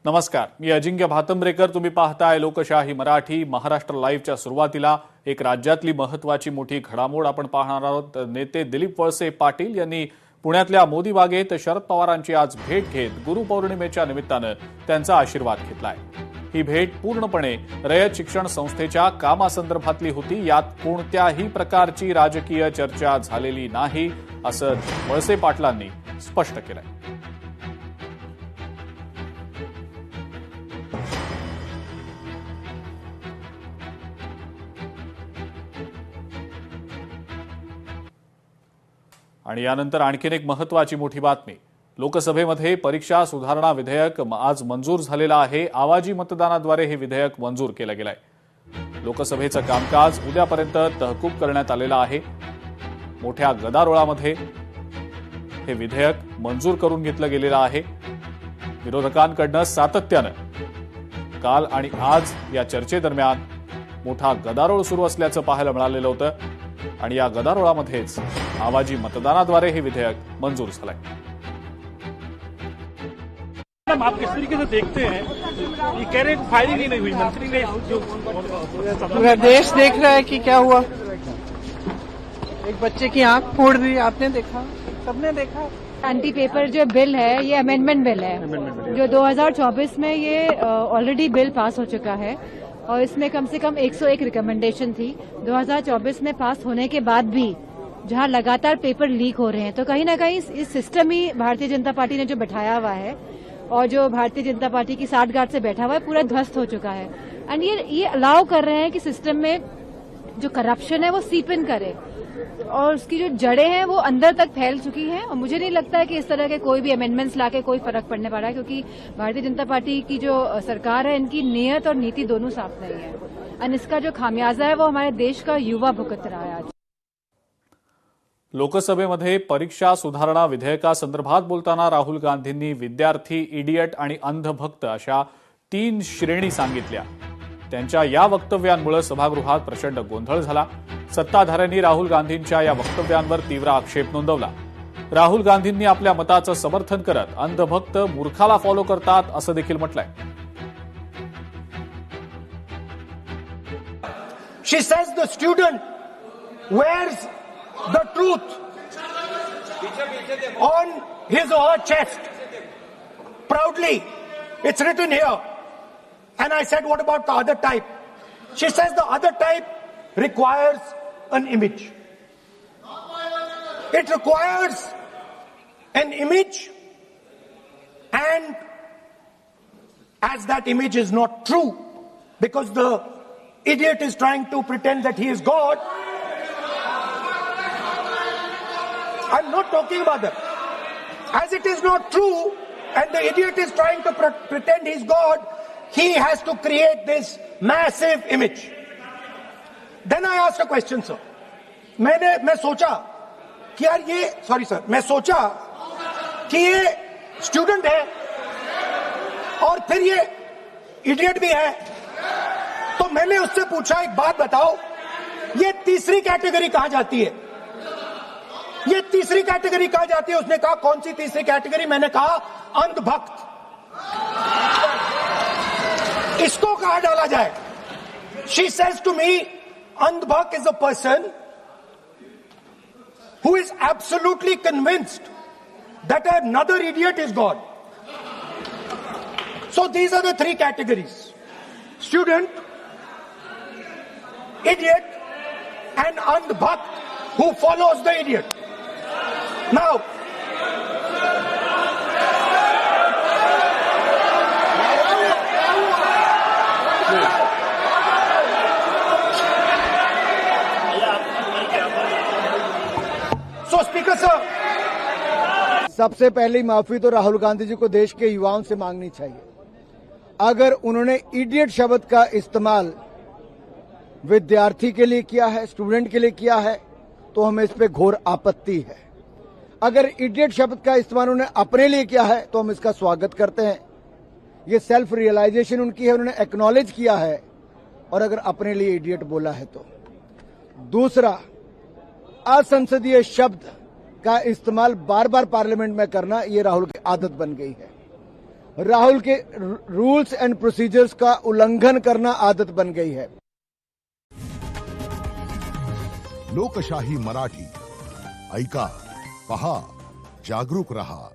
नमस्कार, मी अजिंक्य भातंब्रेकर. तुम्ही पाहताय लोकशाही मराठी. महाराष्ट्र लाईव्हच्या सुरुवातीला एक राज्यातली महत्त्वाची मोठी घडामोड आपण पाहणार आहोत. नेते दिलीप वळसे पाटील यांनी पुण्यातल्या मोदी बागेत शरद पवारांची आज भेट घेत गुरुपौर्णिमेच्या निमित्तानं त्यांचा आशीर्वाद घेतलाय. ही भेट पूर्णपणे रयत शिक्षण संस्थेच्या कामासंदर्भातली होती. यात कोणत्याही प्रकारची राजकीय चर्चा झालेली नाही, असं वळसे पाटलांनी स्पष्ट केलंय. आणि यानंतर आणखीन एक महत्त्वाची मोठी बातमी. लोकसभेमध्ये परीक्षा सुधारणा विधेयक आज मंजूर झालेलं आहे. आवाजी मतदानाद्वारे हे विधेयक मंजूर केलं गेलंय. लोकसभेचं कामकाज उद्यापर्यंत तहकूब करण्यात आलेलं आहे. मोठ्या गदारोळामध्ये हे विधेयक मंजूर करून घेतलं गेलेलं आहे. विरोधकांकडनं सातत्यानं काल आणि आज या चर्चेदरम्यान मोठा गदारोळ सुरू असल्याचं पाहायला मिळालेलं होतं आणि या गदारोळामध्येच आवाजी मतदानाद्वारे हे विधेयक मंजूर झालंय. आप किस तरीके से देखते हैं? ये कह रहे हैं फायरिंग ही नहीं हुई, मंत्री ने जो पूरा देश देख रहा है कि क्या हुआ. एक बच्चे की आंख फोड़ दी, आपने देखा, सबने देखा. एंटी पेपर जो बिल है ये अमेंडमेंट बिल है जो 2024 में ये ऑलरेडी बिल पास हो चुका है और इसमें कम से कम 101 रिकमेंडेशन थी. 2024 में पास होने के बाद भी जहां लगातार पेपर लीक हो रहे हैं, तो कहीं ना कहीं इस सिस्टम ही भारतीय जनता पार्टी ने जो बैठाया हुआ है और जो भारतीय जनता पार्टी की साठगांठ से बैठा हुआ है पूरा ध्वस्त हो चुका है. एंड ये अलाउ कर रहे हैं कि सिस्टम में जो करप्शन है वो सीप इन करे और उसकी जो जड़ें हैं वो अंदर तक फैल चुकी हैं. और मुझे नहीं लगता है कि इस तरह के कोई भी अमेंडमेंट्स लाके कोई फर्क पड़ने वाला है, क्योंकि भारतीय जनता पार्टी की जो सरकार है इनकी नीयत और नीति दोनों साफ नहीं है. और इसका जो खामियाजा है वो हमारे देश का युवा भुगत रहा है. आज लोकसभेमध्ये परीक्षा सुधारणा विधेयकासंदर्भात बोलताना राहुल गांधींनी विद्यार्थी, इडियट आणि अंधभक्त अशा 3 श्रेणी सांगितल्या. त्यांच्या या वक्तव्यांमुळे सभागृहात प्रचंड गोंधळ झाला. सत्ताधाऱ्यांनी राहुल गांधींच्या या वक्तव्यांवर तीव्र आक्षेप नोंदवला. राहुल गांधींनी आपल्या मताचं समर्थन करत अंधभक्त मूर्खाला फॉलो करतात असं देखील म्हटलंय. She says the student wears the truth on his or her chest proudly. It's written here. And I said, what about the other type? She says the other type requires an image. It requires an image, and as that image is not true, because the idiot is trying to pretend that he is God. I'm not talking about that. As it is not true, and the idiot is trying to pretend he's God, he has to create this massive image. Then I asked a question, sir. मैं सोचा कि यार ये, sorry sir, मैं सोचा कि ये student है और फिर ये इडियट भी है. तो मैंने उससे पूछा, एक बात बताओ, ये तीसरी कैटेगरी कहां जाती है? ये तीसरी कैटेगरी कहां जाती है? उसने कहा कौन सी तीसरी कैटेगरी? मैंने कहा अंधभक्त. इसको कहां डाला जाए? She says to me, अंधभक्त is a person who is absolutely convinced that another idiot is God. So these are the 3 categories: student, idiot, and andhbhakt who follows the idiot. Now, so Speaker sir, सबसे पहली माफी तो राहुल गांधी जी को देश के युवाओं से मांगनी चाहिए. अगर उन्होंने इडियट शब्द का इस्तेमाल विद्यार्थी के लिए किया है, स्टूडेंट के लिए किया है, तो हमें इस पे घोर आपत्ति है. अगर इडियट शब्द का इस्तेमाल उन्होंने अपने लिए किया है तो हम इसका स्वागत करते हैं. ये सेल्फ रियलाइजेशन उनकी है, उन्होंने एक्नॉलेज किया है. और अगर अपने लिए इडियट बोला है तो दूसरा, असंसदीय शब्द का इस्तेमाल बार बार पार्लियामेंट में करना, ये राहुल की आदत बन गई है. राहुल के रूल्स एंड प्रोसीजर्स का उल्लंघन करना आदत बन गई है। लोकशाही मराठी ऐका, पहा, जागरूक रहा।